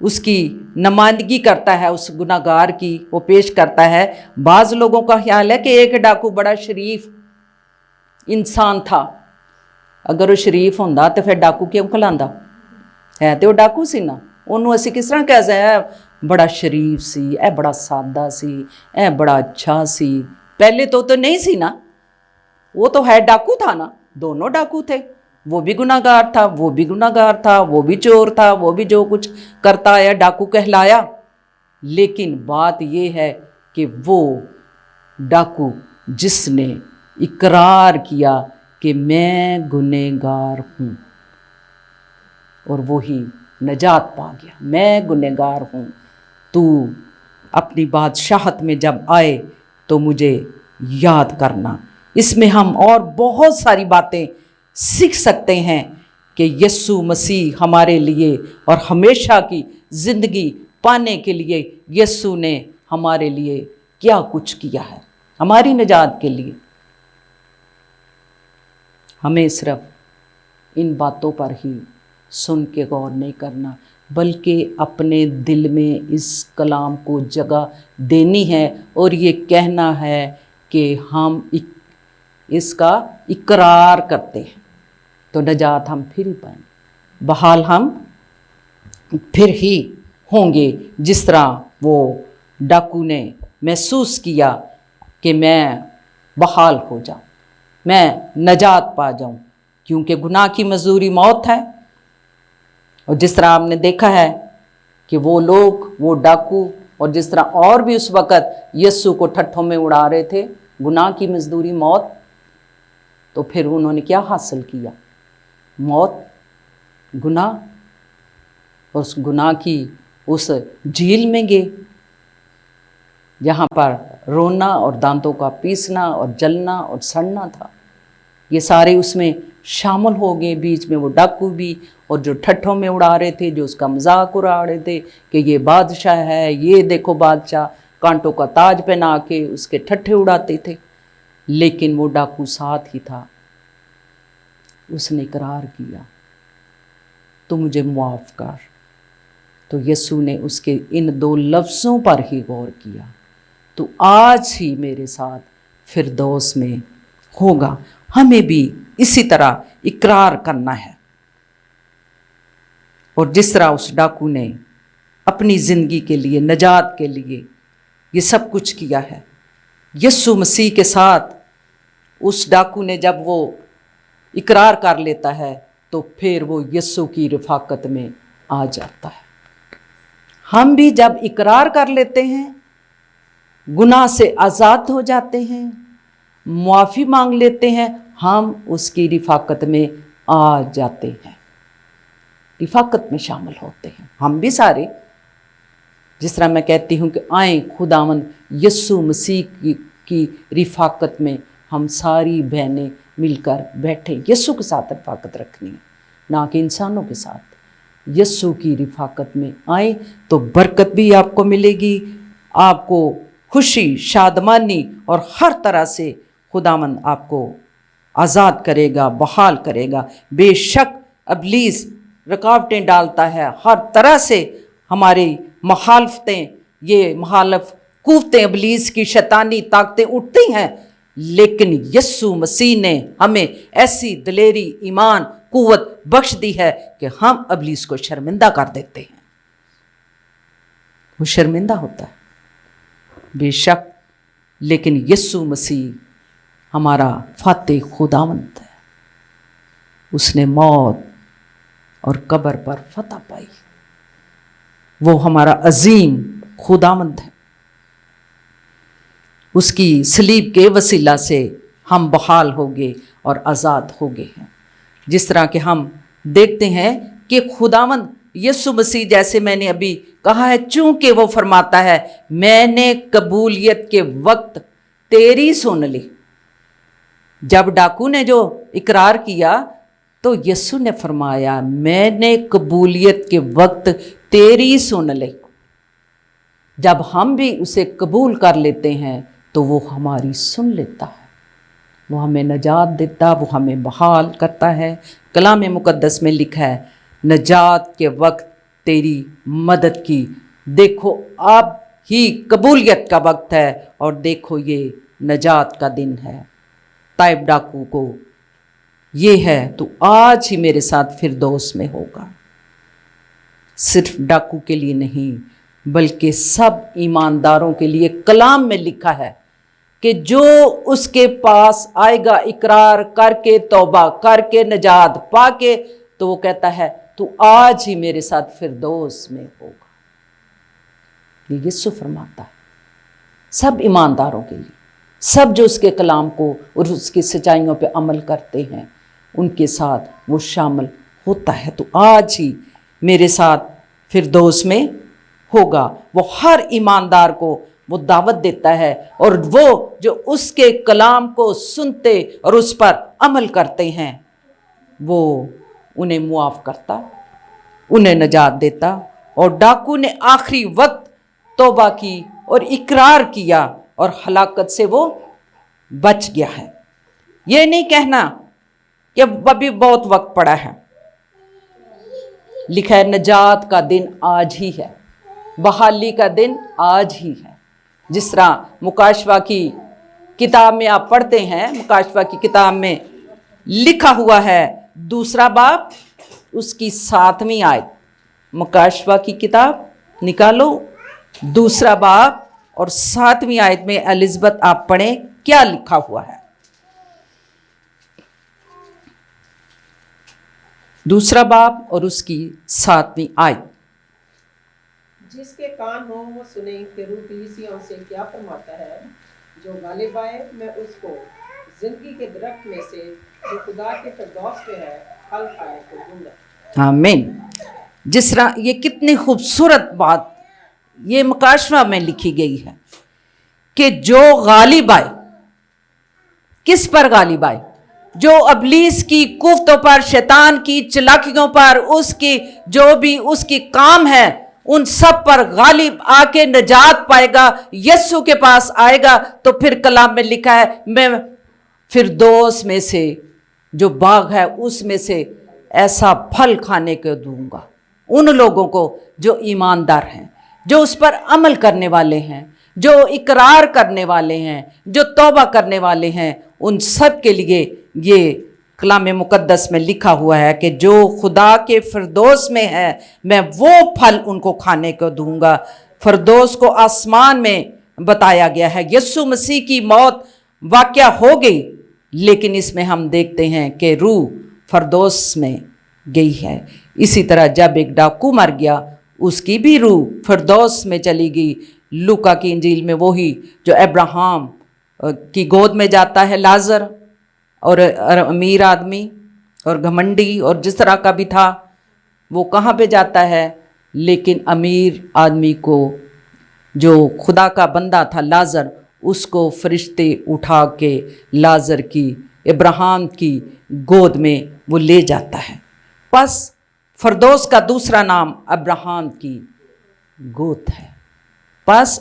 उसकी नुमाइंदगी करता है उस गुनाहगार की, वो पेश करता है। बाज़ लोगों का ख्याल है कि एक डाकू बड़ा शरीफ इंसान था, अगर वो शरीफ होंदा तो फिर डाकू क्यों कहलांदा है, तो वो डाकू सी ना, ਉਹਨੂੰ ਅਸੀਂ किस तरह कह सकते, बड़ा शरीफ सी, ए बड़ा सादा सी, ए बड़ा अच्छा सी। पहले तो नहीं सी ना, वो तो है डाकू था ना, दोनों डाकू थे, वो भी गुनाहगार था, वो भी गुनाहगार था, वो भी चोर था, वो भी जो कुछ करता है डाकू कहलाया। लेकिन बात ये है कि वो डाकू जिसने इकरार किया कि मैं गुनहगार हूँ, और वो ही नजात पा गया। मैं गुनहगार हूँ, तू अपनी बादशाहत में जब आए तो मुझे याद करना। इसमें हम और बहुत सारी बातें सीख सकते हैं कि यस्सु मसीह हमारे लिए और हमेशा की ज़िंदगी पाने के लिए यस्सु ने हमारे लिए क्या कुछ किया है, हमारी निजात के लिए। हमें सिर्फ इन बातों पर ही सुन के गौर नहीं करना, बल्कि अपने दिल में इस कलाम को जगह देनी है और ये कहना है कि हम इसका इकरार करते हैं तो नजात हम फिर ही पाएंगे, बहाल हम फिर ही होंगे। जिस तरह वो डाकू ने महसूस किया कि मैं बहाल हो जाऊं, मैं नजात पा जाऊं, क्योंकि गुनाह की मजदूरी मौत है। और जिस तरह आपने देखा है कि वो लोग, वो डाकू और जिस तरह और भी उस वक़्त यस्सु को ठट्ठों में उड़ा रहे थे, गुनाह की मजदूरी मौत, तो फिर उन्होंने क्या हासिल किया? मौत, गुनाह, और उस गुनाह की उस झील में गए जहाँ पर रोना और दांतों का पीसना और जलना और सड़ना था। ये सारे उसमें शामिल हो गए। बीच में वो डाकू भी, और जो ठट्ठों में उड़ा रहे थे, जो उसका मजाक उड़ा रहे थे कि ये बादशाह है, ये देखो बादशाह, कांटों का ताज पहना के उसके ठट्ठे उड़ाते थे। लेकिन वो डाकू साथ ही था, उसने इकरार किया تو مجھے معاف کر۔ تو یسوع نے اس کے ان 2 لفظوں پر ہی غور کیا، تو آج ہی میرے ساتھ فردوس میں ہوگا۔ ہمیں بھی اسی طرح اقرار کرنا ہے، اور جس طرح اس ڈاکو نے اپنی زندگی کے لیے، نجات کے لیے یہ سب کچھ کیا ہے، یسوع مسیح کے ساتھ اس ڈاکو نے جب وہ اقرار کر لیتا ہے تو پھر وہ یسوع کی رفاقت میں آ جاتا ہے۔ ہم بھی جب اقرار کر لیتے ہیں، گناہ سے آزاد ہو جاتے ہیں، معافی مانگ لیتے ہیں، ہم اس کی رفاقت میں آ جاتے ہیں، رفاقت میں شامل ہوتے ہیں۔ ہم بھی سارے، جس طرح میں کہتی ہوں کہ آئیں خداوند یسوع مسیح کی رفاقت میں ہم ساری بہنیں مل کر بیٹھیں۔ یسوع کے ساتھ رفاقت رکھنی ہے، نہ کہ انسانوں کے ساتھ۔ یسوع کی رفاقت میں آئیں تو برکت بھی آپ کو ملے گی، آپ کو خوشی، شادمانی، اور ہر طرح سے خداوند آپ کو آزاد کرے گا، بحال کرے گا۔ بے شک ابلیس رکاوٹیں ڈالتا ہے، ہر طرح سے ہماری مخالفتیں، یہ مخالف قوتیں، ابلیس کی شیطانی طاقتیں اٹھتی ہیں، لیکن یسوع مسیح نے ہمیں ایسی دلیری، ایمان، قوت بخش دی ہے کہ ہم ابلیس کو شرمندہ کر دیتے ہیں۔ وہ شرمندہ ہوتا ہے بے شک، لیکن یسوع مسیح ہمارا فاتح خداوند ہے، اس نے موت اور قبر پر فتح پائی، وہ ہمارا عظیم خداوند ہے۔ اس کی صلیب کے وسیلہ سے ہم بحال ہو گئے اور آزاد ہو گئے ہیں۔ جس طرح کہ ہم دیکھتے ہیں کہ خداوند یسوع مسیح، جیسے میں نے ابھی کہا ہے، چونکہ وہ فرماتا ہے میں نے قبولیت کے وقت تیری سن لی۔ جب ڈاکو نے جو اقرار کیا تو یسوع نے فرمایا میں نے قبولیت کے وقت تیری سن لی۔ جب ہم بھی اسے قبول کر لیتے ہیں تو وہ ہماری سن لیتا ہے، وہ ہمیں نجات دیتا، وہ ہمیں بحال کرتا ہے۔ کلام مقدس میں لکھا ہے نجات کے وقت تیری مدد کی۔ دیکھو اب ہی قبولیت کا وقت ہے، اور دیکھو یہ نجات کا دن ہے۔ طائب ڈاکو کو یہ ہے تو آج ہی میرے ساتھ فردوس میں ہوگا۔ صرف ڈاکو کے لیے نہیں بلکہ سب ایمانداروں کے لیے کلام میں لکھا ہے کہ جو اس کے پاس آئے گا اقرار کر کے، توبہ کر کے، نجات پا کے، تو وہ کہتا ہے تو آج ہی میرے ساتھ فردوس میں ہوگا۔ یہ یسوع فرماتا ہے سب ایمانداروں کے لیے، سب جو اس کے کلام کو اور اس کی سچائیوں پہ عمل کرتے ہیں ان کے ساتھ وہ شامل ہوتا ہے۔ تو آج ہی میرے ساتھ فردوس میں ہوگا۔ وہ ہر ایماندار کو وہ دعوت دیتا ہے، اور وہ جو اس کے کلام کو سنتے اور اس پر عمل کرتے ہیں وہ انہیں معاف کرتا، انہیں نجات دیتا۔ اور ڈاکو نے آخری وقت توبہ کی اور اقرار کیا اور ہلاکت سے وہ بچ گیا ہے۔ یہ نہیں کہنا کہ ابھی بہت وقت پڑا ہے، لکھا ہے نجات کا دن آج ہی ہے، بحالی کا دن آج ہی ہے۔ جس طرح مکاشفہ کی کتاب میں آپ پڑھتے ہیں، مکاشفہ کی کتاب میں لکھا ہوا ہے 2 باب اس کی 7ویں آیت، مکاشفہ کی کتاب نکالو 2 باب اور 7ویں آیت میں الزبتھ آپ پڑھیں کیا لکھا ہوا ہے۔ 2 باب اور اس کی 7ویں آیت۔ جس کے کان ہوں وہ سنیں کہ روح کلیسیوں سے کیا فرماتا ہے۔ جو غالب آئے میں اس کو زندگی کے درخت میں سے جو خدا کے فردوس پہ ہے پھل کھانے کو دوں گا۔ آمین۔ جس طرح یہ کتنی خوبصورت بات یہ مکاشفہ میں لکھی گئی ہے کہ جو غالب آئے، کس پر غالب آئے؟ جو ابلیس کی کوفتوں پر، شیطان کی چلاکیوں پر، اس کی جو بھی اس کی کام ہے ان سب پر غالب آ کے نجات پائے گا، یسوع کے پاس آئے گا۔ تو پھر کلام میں لکھا ہے میں فردوس میں سے جو باغ ہے اس میں سے ऐसा फल खाने को दूंगा उन लोगों को जो ईमानदार हैं, जो उस पर अमल करने वाले हैं, जो इकरार करने वाले हैं, जो तौबा करने वाले हैं। उन सब के लिए ये कलाम मुकद्दस में लिखा हुआ है कि जो खुदा के फिरदौस में है मैं वो फल उनको खाने को दूंगा। फिरदौस को आसमान में बताया गया है। यीशु मसीह की मौत वाक़या हो गई, लेकिन इसमें हम देखते हैं कि रूह फिरदौस में गई है। इसी तरह जब एक डाकू मर गया, उसकी भी रूह फिरदौस में चली गई। लूका की इंजील में वही जो अब्राहम की गोद में जाता है, लाजर और अमीर आदमी और घमंडी और जिस तरह का भी था, वो कहाँ पे जाता है? लेकिन अमीर आदमी को, जो खुदा का बंदा था लाजर, उसको फरिश्ते उठा के लाजर की, अब्राहम की गोद में वो ले जाता है। बस फिरदौस का दूसरा नाम अब्राहम की गोद है। बस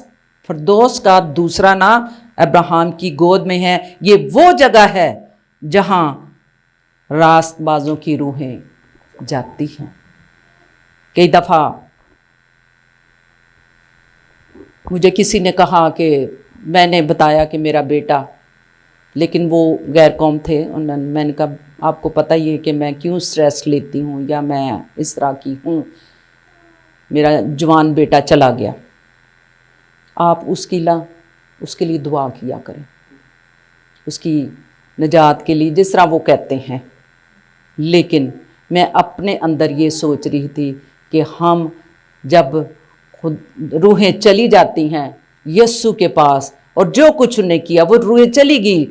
फिरदौस का दूसरा नाम अब्राहम की गोद में है। ये वो जगह है जहाँ रास्तबाजों की रूहें जाती हैं। कई दफ़ा मुझे किसी ने कहा कि मैंने बताया कि मेरा बेटा, लेकिन वो गैर कौम थे, उन्होंने, मैंने कहा आपको पता ही है कि मैं क्यों स्ट्रेस लेती हूँ या मैं इस तरह की हूँ, मेरा जवान बेटा चला गया। आप उसके लिए दुआ किया करें, उसकी निजात के लिए, जिस तरह वो कहते हैं। लेकिन मैं अपने अंदर ये सोच रही थी कि हम जब खुद रूहें चली जाती हैं यीशु के पास, और जो कुछ उन्हें किया वो रूहें चली गई,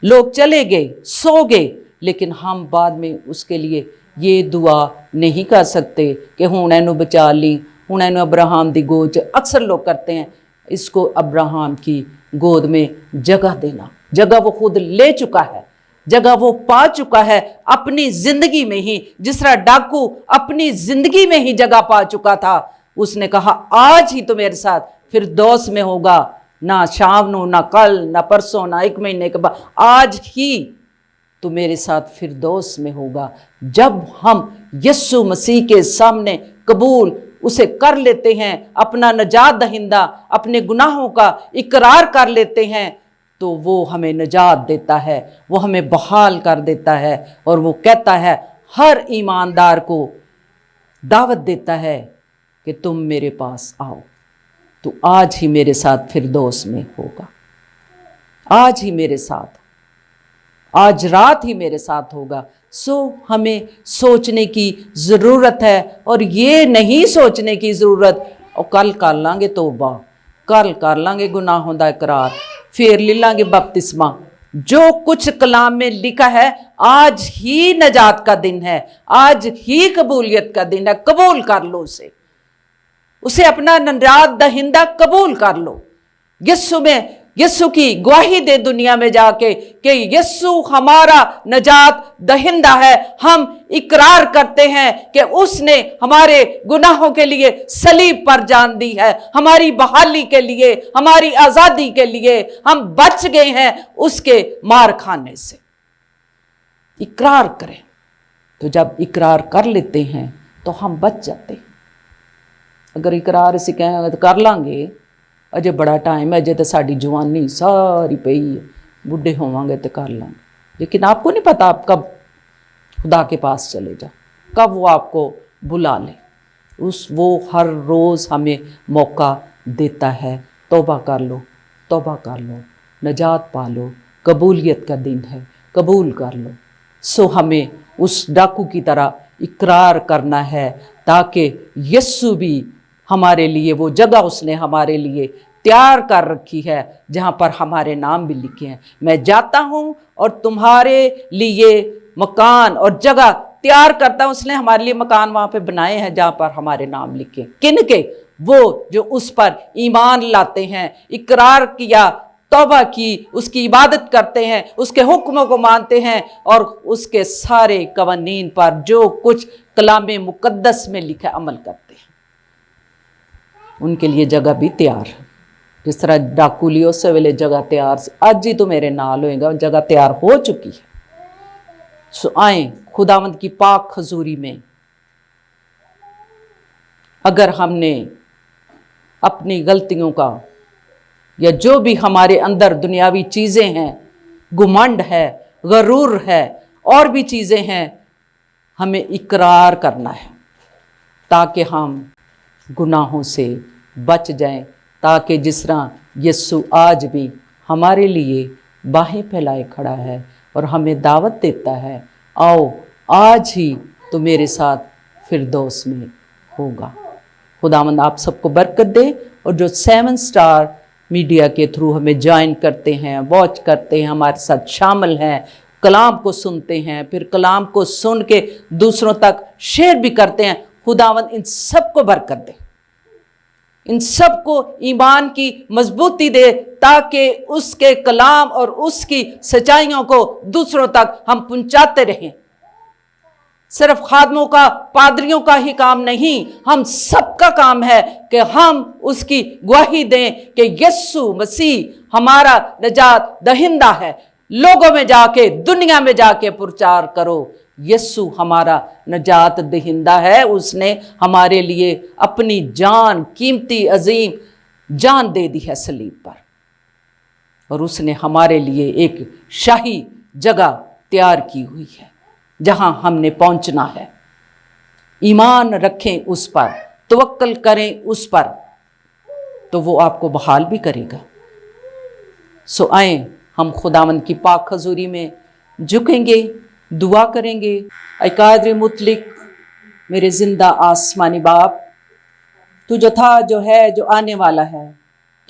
लोग चले गए, सो गए, लेकिन हम बाद में उसके लिए ये दुआ नहीं कर सकते कि हुण इहनूं बचा ली, हुण इहनूं अब्राहम दी गोद च। अक्सर लोग करते हैं इसको अब्राहम की गोद में जगह देना। जगह वो खुद ले चुका है, जगह वो पा चुका है अपनी ज़िंदगी में ही, जिस तरह डाकू अपनी ज़िंदगी में ही जगह पा चुका था। उसने कहा आज ही तो मेरे साथ फिरदौस में होगा, ना शाम नू, ना कल, ना परसों, ना एक महीने के बाद, आज ही तो मेरे साथ फिरदौस में होगा। जब हम यीशु मसीह के सामने कबूल उसे कर लेते हैं, अपना नजात दहिंदा, अपने गुनाहों का इकरार कर लेते हैं, तो वो हमें नजात देता है, वो हमें बहाल कर देता है, और वो कहता है, हर ईमानदार को दावत देता है कि तुम मेरे पास आओ, तो आज ही मेरे साथ फिरदौस में होगा, आज ही मेरे साथ, आज रात ही मेरे साथ होगा। सो हमें सोचने की ज़रूरत है, और ये नहीं सोचने की ज़रूरत और कल कर लांगे तौबा, कल कर लांगे गुनाहों दा इकरार, फिर ले लांगे बपतिस्मा। जो कुछ कलाम में लिखा है, आज ही नजात का दिन है, आज ही कबूलियत का दिन है। कबूल कर लो उसे अपना नजात दहिंदा कबूल कर लो। यीशु की गवाही दे दुनिया में जाके कि यीशु हमारा नजात दहिंदा है। हम इकरार करते हैं कि उसने हमारे गुनाहों के लिए सलीब पर जान दी है, हमारी बहाली के लिए, हमारी आज़ादी के लिए। हम बच गए हैं उसके मार खाने से। इकरार करें, तो जब इकरार कर लेते हैं तो हम बच जाते हैं। अगर इकरार से कहें तो कर लांगे, अजे बड़ा टाइम है, अजे तो साड़ी जवानी सारी पई है, बुढ़े होवांगे तो कर लांगे। लेकिन आपको नहीं पता आप कब खुदा के पास चले जाओ, कब वो आपको बुला ले। वो हर रोज़ हमें मौका देता है, तौबा कर लो, तौबा कर लो, नजात पा लो, कबूलियत का दिन है, कबूल कर लो। सो हमें उस डाकू की तरह इकरार करना है, ताकि यीशु भी हमारे लिए, वो जगह उसने हमारे लिए तैयार कर रखी है जहाँ पर हमारे नाम भी लिखे हैं। मैं जाता हूँ और तुम्हारे लिए मकान और जगह तैयार करता हूँ। उसने हमारे लिए मकान वहाँ पे बनाए हैं जहाँ पर हमारे नाम लिखे। किन के? वो जो उस पर ईमान लाते हैं, इकरार किया, तौबा की, उसकी इबादत करते हैं, उसके हुक्मों को मानते हैं, और उसके सारे कवानीन पर जो कुछ कलाम मुकद्दस में लिखा अमल करते हैं। उनके लिए जगह भी तैयार है। जिस तरह डाकू लियो उस वेले जगह तैयार, अज ही तो मेरे नाल होएगा, जगह तैयार हो चुकी है। सो आए खुदावंद की पाक हजूरी में अगर हमने अपनी गलतियों का या जो भी हमारे अंदर दुनियावी चीज़ें हैं, घुमंड है, गरूर है, और भी चीज़ें हैं, हमें इकरार करना है ताकि हम गुनाहों से बच जाएं, ताकि जिस तरह यीशु आज भी हमारे लिए बाहें फैलाए खड़ा है और हमें दावत देता है, आओ आज ही तो मेरे साथ फिरदौस में होगा। खुदावंद आप सबको बरकत दे। और जो 7 स्टार मीडिया के थ्रू हमें ज्वाइन करते हैं, वॉच करते हैं, हमारे साथ शामिल हैं, कलाम को सुनते हैं, फिर कलाम को सुन के दूसरों तक शेयर भी करते हैं, खुदावंद इन सबको बरकत दे, इन सबको ईमान की मजबूती दे, ताकि उसके कलाम और उसकी सच्चाइयों को दूसरों तक हम पहुंचाते रहें। सिर्फ खादमों का, पादरियों का ही काम नहीं, हम सबका काम है कि हम उसकी गवाही दें कि यीशु मसीह हमारा निजात दहिंदा है। लोगों में जाके, दुनिया में जाके प्रचार करो, यीशु हमारा निजात दहिंदा है। उसने हमारे लिए अपनी जान, कीमती अजीम जान दे दी है सलीब पर, और उसने हमारे लिए एक शाही जगह तैयार की हुई है जहां हमने पहुंचना है। ईमान रखें उस पर, तवक्कल करें उस पर, तो वो आपको बहाल भी करेगा। सो आए हम खुदावंद की पाक हजूरी में झुकेंगे, दुआ करेंगे। ऐ कादिर मुतलिक, मेरे जिंदा आसमानी बाप, तू जो था, जो है, जो आने वाला है,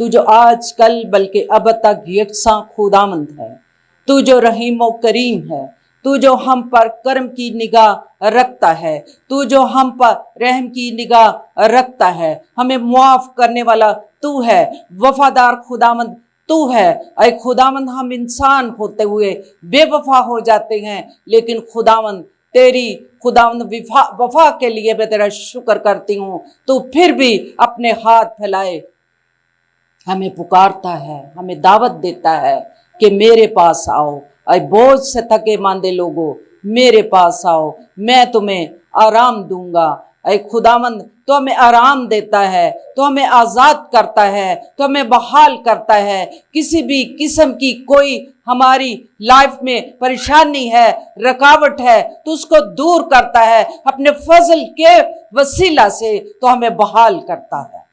तू जो आज कल बल्कि अब तक यकसा खुदावंद है, तू जो रहीम व करीम है, तू जो हम पर करम की निगाह रखता है, तू जो हम पर रहम की निगाह रखता है, हमें मुआफ करने वाला तू है, वफादार खुदावंद तू है। ऐ खुदावंद, हम इंसान होते हुए बेवफा हो जाते हैं, लेकिन खुदावंद तेरी वफा के लिए मैं तेरा शुक्र करती हूँ। तू फिर भी अपने हाथ फैलाए हमें पुकारता है, हमें दावत देता है कि मेरे पास आओ, ऐ बोझ से थके मांदे लोगों, मेरे पास आओ, मैं तुम्हें आराम दूंगा। ऐ खुदावंद, तो हमें आराम देता है, तो हमें आज़ाद करता है, तो हमें बहाल करता है। किसी भी किस्म की कोई हमारी लाइफ में परेशानी है, रुकावट है, तो उसको दूर करता है अपने फजल के वसीला से, तो हमें बहाल करता है,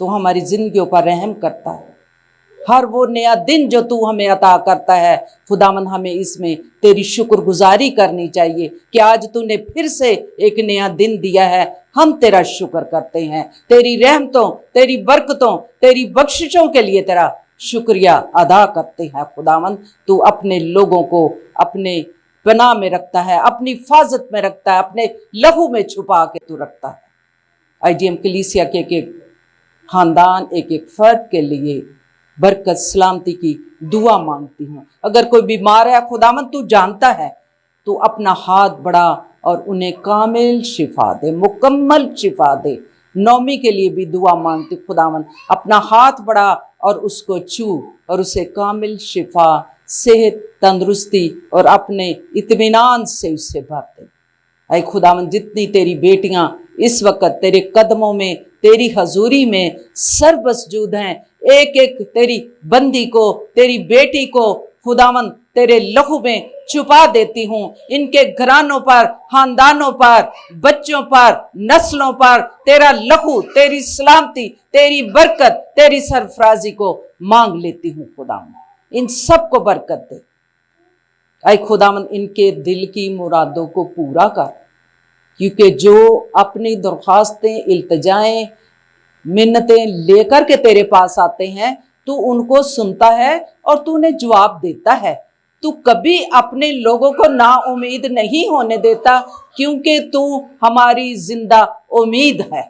तो हमारी जिंदगियों पर रहम करता है। हर वो नया दिन जो तू हमें अता करता है, खुदावन हमें इसमें तेरी शुक्रगुजारी करनी चाहिए कि आज तूने फिर से एक नया दिन दिया है। हम तेरा शुक्र करते हैं, तेरी रहमतों, तेरी बरकतों, तेरी बख्शिशों के लिए तेरा शुक्रिया अदा करते हैं। खुदावन तू अपने लोगों को अपने पनाह में रखता है, अपनी हिफाजत में रखता है, अपने लहू में छुपा के तू रखता है। IGM कलीसिया के एक खानदान, एक एक फर्द के लिए बरकत सलामती की दुआ मांगती हूँ। अगर कोई बीमार है खुदावन तू जानता है, तू अपना हाथ बढ़ा और उन्हें कामिल शिफा दे, मुकम्मल शिफा दे। नौमी के लिए भी दुआ मांगती खुदावन, अपना हाथ बढ़ा और उसको छू और उसे कामिल शिफा, सेहत, तंदुरुस्ती और अपने इत्मीनान से उससे भर दे। ऐ खुदावन जितनी तेरी बेटियां इस वक्त तेरे कदमों में, तेरी हजूरी में सर्वसजूद हैं, एक एक तेरी बंदी को, तेरी बेटी को खुदावन तेरे लहू में छुपा देती हूँ। इनके घरानों पर, खानदानों पर, बच्चों पर, नस्लों पर तेरा लहू, तेरी सलामती, तेरी बरकत, तेरी सरफराजी को मांग लेती हूँ। खुदावन इन सब को बरकत दे। ऐ खुदावन इनके दिल की मुरादों को पूरा कर, क्योंकि जो अपनी दरख्वास्तें, इल्तिजाएं, मिन्नतें लेकर के तेरे पास आते हैं, तू उनको सुनता है और तू उन्हें जवाब देता है। तू कभी अपने लोगों को ना उम्मीद नहीं होने देता, क्योंकि तू हमारी जिंदा उम्मीद है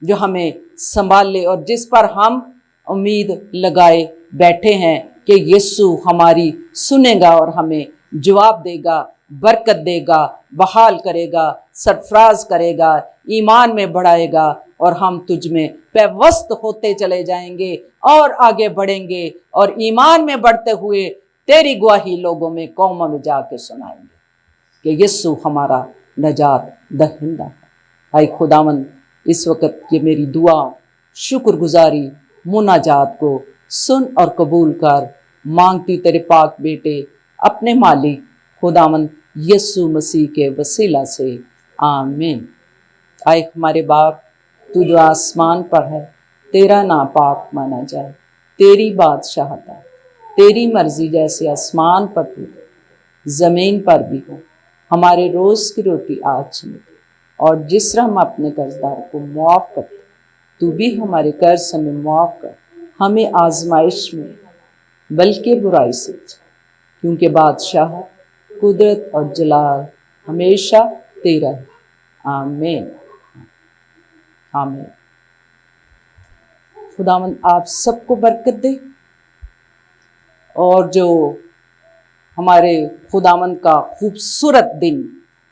जो हमें संभाले और जिस पर हम उम्मीद लगाए बैठे हैं कि यीशु हमारी सुनेगा और हमें जवाब देगा, बरकत देगा, बहाल करेगा, सरफराज करेगा, ईमान में बढ़ाएगा और हम तुझ में पैवस्त होते चले जाएंगे और आगे बढ़ेंगे और ईमान में बढ़ते हुए तेरी गवाही लोगों में, कौमों में जाके सुनाएंगे। کہ यीशु हमारा नजात दहिंदा है। आए खुदावन इस वक्त ये मेरी दुआ, शुक्रगुजारी, मुनाजात को सुन और कबूल कर। मांगती तेरे पाक बेटे अपने मालिक खुदावन यीशु मसीह के वसीला से, आमीन। आए हमारे बाप, तू जो आसमान पर है, तेरा नाम पाक माना जाए, तेरी बादशाहत आए, तेरी मर्जी जैसे आसमान पर भी ज़मीन पर भी हो। हमारे रोज़ की रोटी आज मिले, और जिस तरह हम अपने कर्जदार को मुआफ़ करते, तू भी हमारे कर्ज हमें मुआफ़ कर, हमें आजमाइश में बल्कि बुराई से बचा, क्योंकि बादशाह, कुदरत और जलाल हमेशा तेरा है। आमीन, आमीन। खुदावंद आप सबको बरकत दे, और जो हमारे खुदावंद का खूबसूरत दिन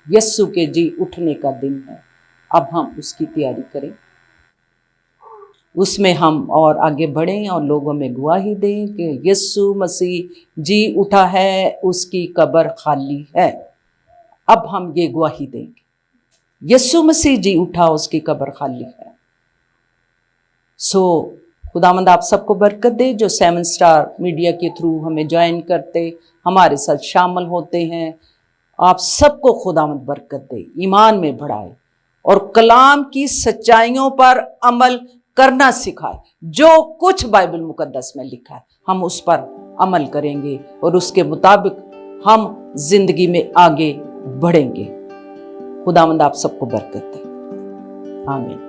यस्सु के जी उठने का दिन है, अब हम उसकी तैयारी करें, उसमें हम और आगे बढ़ें और लोगों में गवाही दें कि यस्सु मसीह जी उठा है, उसकी कब्र खाली है। अब हम ये गवाही देंगे, यस्सु मसीह जी उठा, उसकी कब्र खाली है। सो खुदावंद आप सबको बरकत दे, जो 7 स्टार मीडिया के थ्रू हमें ज्वाइन करते, हमारे साथ शामिल होते हैं। आप सबको खुदावंद बरकत दे, ईमान में बढ़ाए और कलाम की सच्चाइयों पर अमल करना सिखाए। जो कुछ बाइबल मुकद्दस में लिखा है हम उस पर अमल करेंगे और उसके मुताबिक हम जिंदगी में आगे बढ़ेंगे। खुदावंद आप सबको बरकत दे, आमीन।